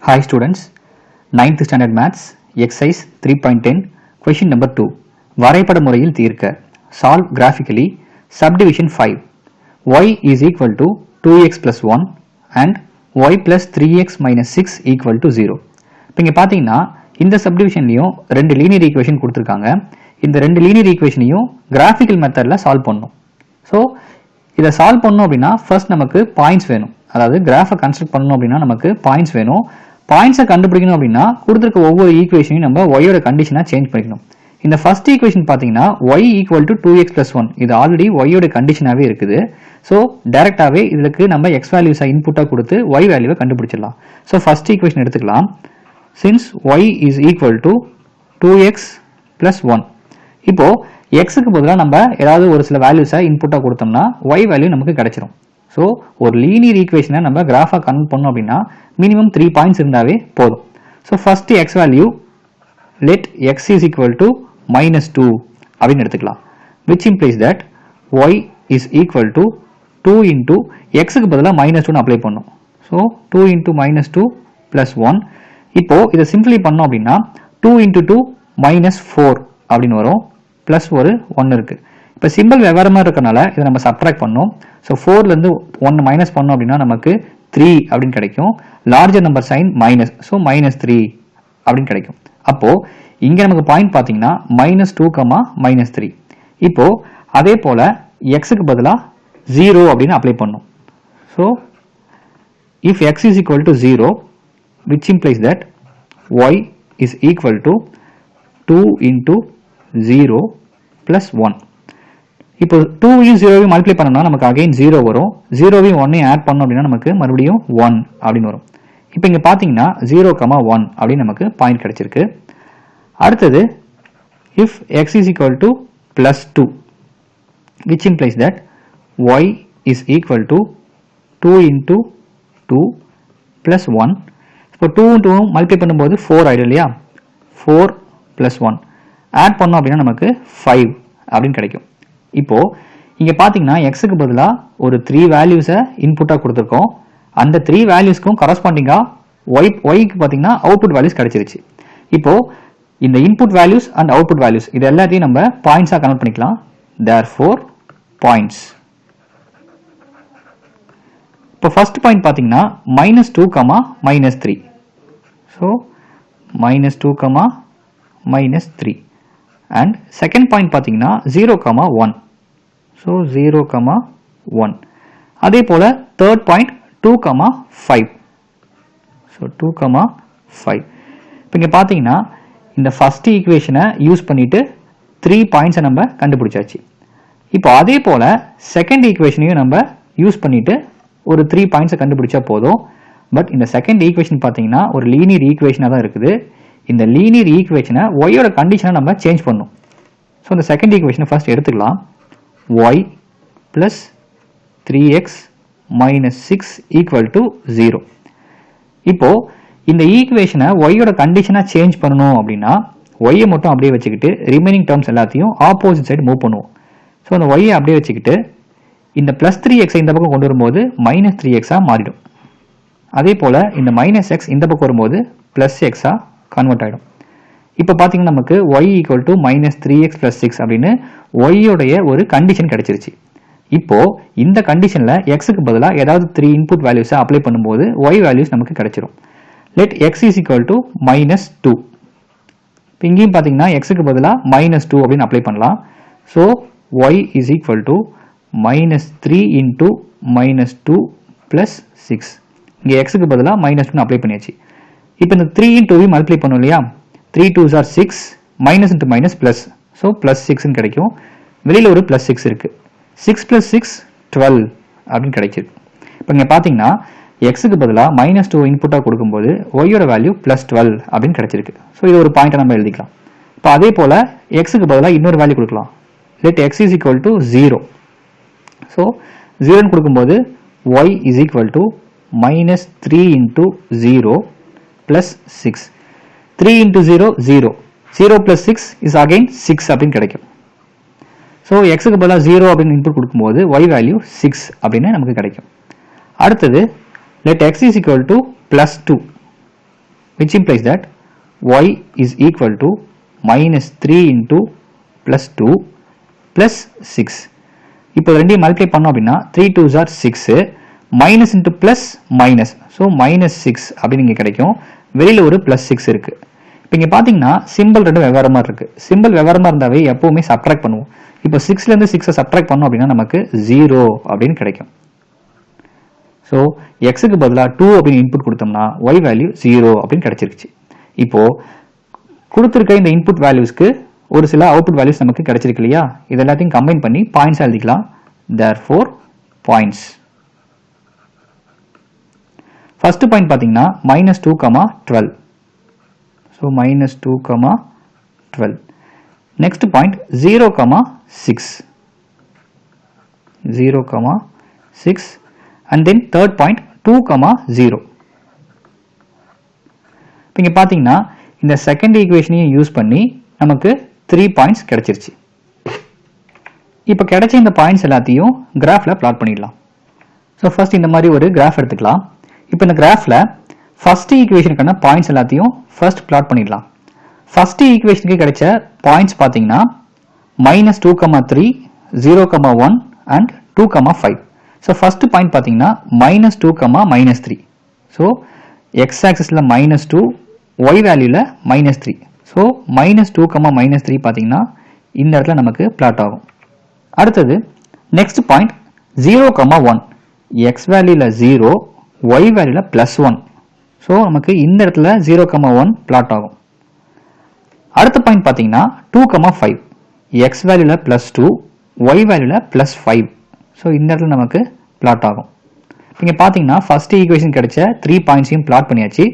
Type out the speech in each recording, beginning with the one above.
Hi students, 9th standard maths, exercise 3.10, question number 2. வரைபட முறையில் தீர்க்க. Solve graphically, subdivision 5. y is equal to 2x plus 1 and y plus 3x minus 6 equal to 0. இப்போ இங்கே பார்த்தீங்கன்னா இந்த சப்டிவிஷன்லையும் ரெண்டு லீனியர் ஈக்குவேஷன் கொடுத்துருக்காங்க. இந்த ரெண்டு லீனியர் ஈக்குவேஷனையும் கிராஃபிக்கல் மெத்தடில் சால்வ் பண்ணணும். ஸோ இதை சால்வ் பண்ணணும் அப்படின்னா ஃபர்ஸ்ட் நமக்கு பாயிண்ட்ஸ் வேணும். அதாவது கிராஃபை கன்ஸ்ட்ரக்ட் பண்ணணும் அப்படின்னா நமக்கு பாயிண்ட்ஸ் வேணும். பாயிண்ட்ஸை கண்டுபிடிக்கணும் அப்படின்னா கொடுத்துருக்க ஒவ்வொரு ஈக்குவேஷனையும் நம்ம ஒய்யோட கண்டிஷனாக சேஞ்ச் பண்ணிக்கணும். இந்த ஃபர்ஸ்ட் ஈக்குவேஷன் பார்த்தீங்கன்னா y equal to 2x plus 1 இது ஆல்ரெடி ஒய்யோட கண்டிஷனாகவே இருக்குது. ஸோ டேரெக்டாகவே இதுக்கு நம்ம எக்ஸ் வேல்யூஸை இன்புட்டாக கொடுத்து ஒய் வேல்யூவை கண்டுபிடிச்சிடலாம். ஸோ ஃபர்ஸ்ட் ஈக்குவேஷன் எடுத்துக்கலாம். Since y is equal to 2x plus 1 இப்போ எக்ஸுக்கு பதிலாக நம்ம ஏதாவது ஒரு சில வேல்யூஸை இன்புட்டாக கொடுத்தோம்னா ஒய் வேல்யூ நமக்கு கிடைச்சிரும். ஸோ ஒரு லீனியர் ஈக்குவேஷனை நம்ம கிராஃபாக கன்வெர்ட் பண்ணோம் அப்படின்னா மினிமம் 3 பாயிண்ட்ஸ் இருந்தாவே போதும். So first x value let x is equal to -2 அப்படின்னு எடுத்துக்கலாம். Which implies that y is equal to 2 into எக்ஸுக்கு பதிலாக -2 அப்ளை பண்ணும். So 2 into -2 plus 1. இப்போ இதை சிம்பிளி பண்ணோம் அப்படின்னா 2 இன்டூ 2 -4 அப்படின்னு வரும். ப்ளஸ் ஒரு 1 இருக்கு. இப்போ சிம்பிள் வெவ்வேறு இருக்கனால இதை நம்ம சப்ட்ராக்ட் பண்ணோம். ஸோ 4லேருந்து 1 மைனஸ் பண்ணோம் அப்படின்னா நமக்கு 3 அப்படின்னு கிடைக்கும். Larger number sign minus, so -3 அப்படின்னு கிடைக்கும். அப்போ இங்கே நமக்கு பாயிண்ட் பார்த்தீங்கன்னா -2, -3. இப்போ அதே போல எக்ஸுக்கு பதிலாக 0 அப்படின்னு அப்ளை பண்ணும். So if x is equal to 0 which implies that y is equal to 2 into 0 plus 1. இப்போ 2வையும் 0வையும் மல்டிப்ளை பண்ணோம்னா நமக்கு அகைன் 0 வரும். 0வையும் 1ஐயும் ஆட் பண்ணோம் அப்படின்னா நமக்கு மறுபடியும் 1 அப்படின்னு வரும். இப்போ இங்கே பார்த்தீங்கன்னா 0, 1 அப்படின்னு நமக்கு பாயிண்ட் கிடைச்சிருக்கு. அடுத்தது if x is equal to plus 2 which implies that y is equal to 2 into 2 plus 1. இப்போ 2 மல்டிப்ளை பண்ணும்போது 4 ஆயிடும் இல்லையா? 4 plus 1 ஆட் பண்ணோம் அப்படின்னா நமக்கு 5 அப்படின்னு கிடைக்கும். இப்போ இங்கே பார்த்தீங்கன்னா எக்ஸுக்கு பதிலாக ஒரு 3 வேல்யூஸை இன்புட்டாக கொடுத்துருக்கோம். அந்த 3 வேல்யூஸ்க்கும் கரஸ்பாண்டிங்காக ஒய்க்கு பார்த்தீங்கன்னா அவுட்புட் வேல்யூஸ் கிடைச்சிருச்சு. இப்போ இந்த input values and output values இது எல்லாத்தையும் நம்ம பாயிண்ட்ஸாக கன்வெர்ட் பண்ணிக்கலாம். therefore points. இப்போ ஃபர்ஸ்ட் பாயிண்ட் பார்த்தீங்கன்னா -2, -3. ஸோ -2, -3. and second point பார்த்தீங்கன்னா 0, 1. so 0, 1. அதே போல third point 2, 5. so 2, 5. இப்போ இங்கே பார்த்தீங்கன்னா இந்த ஃபர்ஸ்ட் ஈக்குவேஷனை யூஸ் பண்ணிட்டு 3 பாயிண்ட்ஸை நம்ம கண்டுபிடிச்சாச்சு. இப்போ அதே போல செகண்ட் ஈக்குவேஷனையும் நம்ம யூஸ் பண்ணிட்டு ஒரு 3 பாயிண்ட்ஸை கண்டுபிடிச்சா போதும். பட் இந்த செகண்ட் ஈக்குவேஷன் பார்த்தீங்கன்னா ஒரு லீனியர் ஈக்குவேஷனாக தான் இருக்குது. இந்த லீனியர் ஈக்குவேஷனை ஒய்யோட கண்டிஷனை நம்ம சேஞ்ச் பண்ணும். ஸோ இந்த செகண்ட் ஈக்குவேஷனை ஃபர்ஸ்ட் எடுத்துக்கலாம். Y plus 3x minus 6 equal to 0. இப்போ இந்த ஈக்குவேஷனை ஒய்யோட கண்டிஷனாக சேஞ்ச் பண்ணணும் அப்படின்னா ஒய்யை மட்டும் அப்படியே வச்சுக்கிட்டு ரிமைனிங் டேர்ம்ஸ் எல்லாத்தையும் ஆப்போசிட் சைடு மூவ் பண்ணுவோம். ஸோ அந்த ஒய்யை அப்படியே வச்சுக்கிட்டு இந்த ப்ளஸ் 3x இந்த பக்கம் கொண்டு வரும்போது -3x மாறிடும். அதே போல் இந்த -x இந்த பக்கம் வரும்போது +x கன்வெர்ட் ஆகிடும். இப்போ பார்த்தீங்கன்னா நமக்கு y equal to -3x plus 6 அப்படின்னு ஒய்யோடைய ஒரு கண்டிஷன் கிடைச்சிருச்சு. இப்போ இந்த கண்டிஷனில் எக்ஸுக்கு பதிலாக ஏதாவது 3 இன்புட் வேல்யூஸை அப்ளை பண்ணும்போது ஒய் வேல்யூஸ் நமக்கு கிடைச்சிரும். Let x is equal to -2. இப்போ இங்கேயும் பார்த்தீங்கன்னா எக்ஸுக்கு பதிலாக -2 அப்படின்னு அப்ளை பண்ணலாம். So y is equal to -3 into -2 plus 6. இங்கே எக்ஸுக்கு பதிலாக -2 அப்ளை பண்ணியாச்சு. இப்போ இந்த 3 இன்டூ மல்டிப்ளை பண்ணும் இல்லையா? 3 2s are 6, minus into minus plus, so +6 கிடைக்கும். வெளியில் ஒரு +6 இருக்கு. 6 + 6 12 அப்படின்னு கிடைச்சிருக்கு. இப்போ இங்கே பார்த்தீங்கன்னா எக்ஸுக்கு பதிலாக -2 இன்புட்டாக கொடுக்கும்போது ஒய்யோட வேல்யூ +12 அப்படின்னு கிடைச்சிருக்கு. ஸோ இது ஒரு பாயிண்ட்டை நம்ம எழுதிக்கலாம். இப்போ அதே போல் எக்ஸுக்கு பதிலாக இன்னொரு வேல்யூ கொடுக்கலாம். Let x is equal to 0. So 0 கொடுக்கும்போது y is equal to -3 into 0 + 6. 3 into 0, 0. 0 plus 6 is again 6 அப்படின்னு கிடைக்கும். ஸோ எக்ஸுக்கு பதிலாக 0 அப்படின்னு இன்புட் கொடுக்கும்போது y வேல்யூ 6 அப்படின்னு நமக்கு கிடைக்கும். அடுத்தது let x is equal to +2. which implies that y is equal to minus 3 into plus 2 plus 6. இப்போ ரெண்டையும் மல்டிப்ளை பண்ணோம் அப்படின்னா 3 2s are 6 minus into plus minus, so minus 6 அப்படின்னு இங்கே கிடைக்கும். வெளியில் ஒரு பிளஸ் 6 இருக்கு. இப்போ இங்கே பார்த்தீங்கன்னா சிம்பிள் ரெண்டும் வெவ்வேறமாக இருக்கு. சிம்பிள் வெவ்வேறமாக இருந்தாவே எப்பவுமே சப்ட்ராக்ட் பண்ணுவோம். இப்போ 6லேருந்து 6 சப்ட்ராக்ட் பண்ணோம் அப்படின்னா நமக்கு 0 அப்படின்னு கிடைக்கும். ஸோ எக்ஸுக்கு பதிலாக 2 அப்படின்னு இன்புட் கொடுத்தோம்னா ஒய் வேல்யூ 0 அப்படின்னு கிடைச்சிருச்சு. இப்போ கொடுத்துருக்க இந்த இன்புட் வேல்யூஸ்க்கு ஒரு சில அவுட்புட் வேல்யூஸ் நமக்கு கிடைச்சிருக்கு இல்லையா? இது எல்லாத்தையும் கம்பைன் பண்ணி பாயிண்ட்ஸ் எழுதிக்கலாம். therefore points. ஃபர்ஸ்ட் பாயிண்ட் பார்த்தீங்கன்னா -2, 12. So -2, 12. Next point 0, 6. 0, 6. And then third point 2, 0. இப்போ இங்கே பார்த்தீங்கன்னா இந்த செகண்ட் ஈக்குவேஷனையும் யூஸ் பண்ணி நமக்கு 3 பாயிண்ட்ஸ் கிடைச்சிருச்சு. இப்போ கிடைச்ச இந்த பாயிண்ட்ஸ் எல்லாத்தையும் கிராஃபில் பிளாட் பண்ணிடலாம். ஸோ ஃபர்ஸ்ட் இந்த மாதிரி ஒரு கிராஃப் எடுத்துக்கலாம். இப்போ இந்த கிராஃபில் ஃபர்ஸ்ட் ஈக்குவேஷனுக்கான பாயிண்ட்ஸ் எல்லாத்தையும் ஃபர்ஸ்ட் பிளாட் பண்ணிடலாம். ஃபர்ஸ்ட் ஈக்குவேஷனுக்கு கிடைச்ச பாயிண்ட்ஸ் பார்த்தீங்கன்னா -2, 3, 0, 1 அண்ட் 2, 5. ஸோ ஃபர்ஸ்ட் பாயிண்ட் பார்த்தீங்கன்னா -2, -3. ஸோ எக்ஸ் ஆக்சிஸில் -2, ஒய் வேல்யூவில் -3. ஸோ -2, -3 பார்த்தீங்கன்னா இந்த இடத்துல நமக்கு பிளாட் ஆகும். அடுத்தது நெக்ஸ்ட் பாயிண்ட் 0, 1. எக்ஸ் வேல்யூவில் 0, ஒய் வேல்யூவில் +1. ஸோ நமக்கு இந்த இடத்துல 0, 1 பிளாட் ஆகும். அடுத்த பாயிண்ட் பார்த்தீங்கன்னா 2, 5. எக்ஸ் வேல்யூவில் +2, ஒய் வேல்யூவில் +5. ஸோ இந்த இடத்துல நமக்கு பிளாட் ஆகும். இங்கே பார்த்தீங்கன்னா ஃபர்ஸ்ட் ஈக்குவேஷன் கிடைச்ச 3 பாயிண்ட்ஸையும் பிளாட் பண்ணியாச்சு.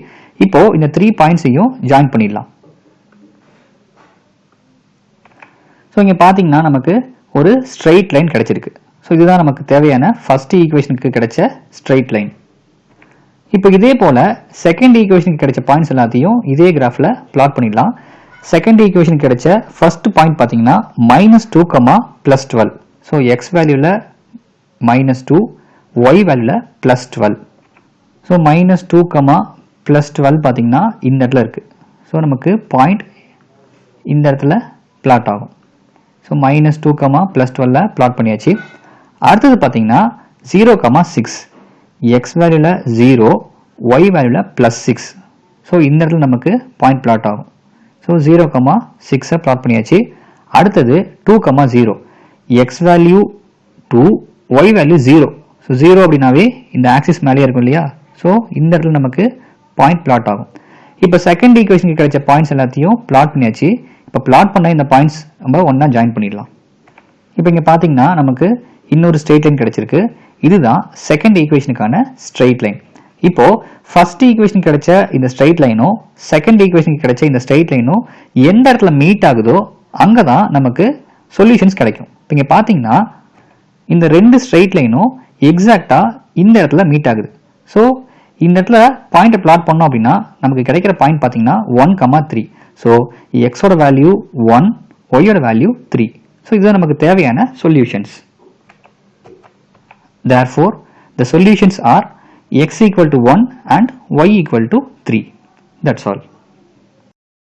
இப்போ இந்த 3 பாயிண்ட்ஸையும் ஜாயின் பண்ணிடலாம். ஸோ இங்கே பார்த்தீங்கன்னா நமக்கு ஒரு ஸ்ட்ரெயிட் லைன் கிடைச்சிருக்கு. ஸோ இதுதான் நமக்கு தேவையான ஃபர்ஸ்ட் ஈக்குவேஷனுக்கு கிடைச்ச ஸ்ட்ரெயிட் லைன். இப்போ இதே போல செகண்ட் ஈக்குவேஷனுக்கு கிடைச்ச பாயிண்ட்ஸ் எல்லாத்தையும் இதே கிராஃபில் பிளாட் பண்ணிடலாம். செகண்ட் ஈக்குவேஷன் கிடைச்ச ஃபர்ஸ்ட் பாயிண்ட் பார்த்தீங்கன்னா -2, +12. ஸோ எக்ஸ் வேல்யூவில் -2, ஒய் வேல்யூவில் +12. ஸோ -2, +12 பார்த்தீங்கன்னா இந்த இடத்துல இருக்கு. ஸோ நமக்கு பாயிண்ட் இந்த இடத்துல பிளாட் ஆகும். ஸோ -2, +12 பிளாட் பண்ணியாச்சு. அடுத்தது பார்த்தீங்கன்னா 0, 6. எக்ஸ் வேல்யூவில் 0, ஒய் வேல்யூவில் +6. ஸோ இந்த இடத்துல நமக்கு பாயிண்ட் பிளாட் ஆகும். ஸோ 0, 6 பிளாட் பண்ணியாச்சு. அடுத்தது 2, 0. X value 2, y value 0. So 0 அப்படின்னாவே இந்த ஆக்சிஸ் மேலேயே இருக்கும் இல்லையா? ஸோ இந்த இடத்துல நமக்கு பாயிண்ட் பிளாட் ஆகும். இப்போ செகண்ட் ஈக்குவேஷனுக்கு கிடைச்ச பாயிண்ட்ஸ் எல்லாத்தையும் பிளாட் பண்ணியாச்சு. இப்போ பிளாட் பண்ண இந்த பாயிண்ட்ஸ் நம்ம ஒன்றா ஜாயின் பண்ணிடலாம். இப்போ இங்கே பார்த்தீங்கன்னா நமக்கு இன்னொரு ஸ்ட்ரெயிட் லைன் கிடைச்சிருக்கு. இதுதான் செகண்ட் ஈக்குவேஷனுக்கான ஸ்ட்ரெயிட் லைன். இப்போ ஃபர்ஸ்ட் ஈக்குவேஷன் கிடைச்ச இந்த ஸ்ட்ரெயிட் லைனும் செகண்ட் ஈக்குவேஷனுக்கு கிடைச்ச இந்த ஸ்ட்ரெயிட் லைனும் எந்த இடத்துல மீட் ஆகுதோ அங்கே தான் நமக்கு சொல்யூஷன்ஸ் கிடைக்கும். இப்போ இங்கே பார்த்தீங்கன்னா இந்த ரெண்டு ஸ்ட்ரெயிட் லைனும் எக்ஸாக்டா இந்த இடத்துல மீட் ஆகுது. ஸோ இந்த இடத்துல பாயிண்ட் பிளாட் பண்ணோம் அப்படின்னா நமக்கு கிடைக்கிற பாயிண்ட் பார்த்தீங்கன்னா 1, 3. ஸோ எக்ஸோட வேல்யூ 1, ஒய்யோட வேல்யூ 3. ஸோ இதுதான் நமக்கு தேவையான solutions. Therefore, the solutions are x equal to 1 and y equal to 3. That's all.